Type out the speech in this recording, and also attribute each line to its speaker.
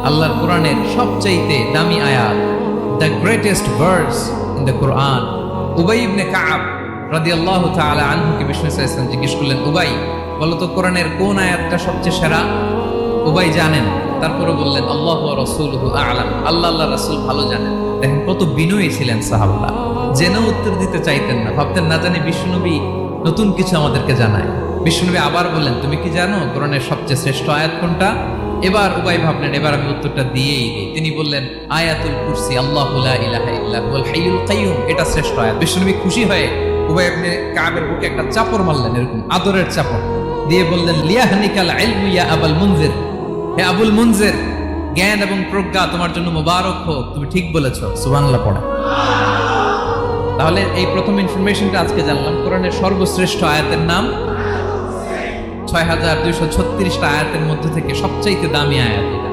Speaker 1: আল্লাহর কোরআনের সবচাইতে দামি আয়াত, the greatest verse in the Quran. উবাই ইবনে কাব রাদিয়াল্লাহু তাআলা আনহুকে বিষ্ণু সাল্লাল্লাহু আলাইহি ওয়াসাল্লাম জিজ্ঞেস করলেন, উবাই বলো তো কোরআনের কোন আয়াতটা সবচেয়ে সেরা? উবাই জানেন, তারপরে বললেন আল্লাহু ওয়া রাসূলুহু আ'লাম, আল্লাহ রাসূল ভালো জানেন। দেখেন কত বিনয়ী ছিলেন সাহাবারা, জেনেও উত্তর দিতে চাইতেন না, ভাবতেন না জানি বিশ্বনবী নতুন কিছু আমাদেরকে জানায়। বিশ্বনবী আবার বললেন, তুমি কি জানো কোরআনের সবচেয়ে শ্রেষ্ঠ আয়াত কোনটা? এবার উবাই ভাবলেন এবার আমি উত্তরটা দিয়েই দিই। তিনি বললেন আয়াতুল কুরসি, আল্লাহু লা ইলাহা ইল্লা হুয়াল হাইয়ুল কাইয়ুম, এটা শ্রেষ্ঠ আয়াত। বিশ্বনবী খুশি হয়ে উবাই ইবনে কাবের বুকে একটা চাপড় মারলেন, এরকম আদরের চাপড় দিয়ে বললেন, লিয়াহনিকাল ইলমু ইয়া আবুল মুনজির, হে আবুল মুনজির, জ্ঞান এবং প্রজ্ঞা তোমার জন্য মোবারক হোক, তুমি ঠিক বলেছো। সুবহানাল্লাহ পড়ে। তাহলে এই প্রথম ইনফরমেশনটা আজকে জানলাম, কোরআনের সর্বশ্রেষ্ঠ আয়াতের নাম ৬,২৩৬টা আয়াতের মধ্যে থেকে সবচাইতে দামি আয়াত এটা।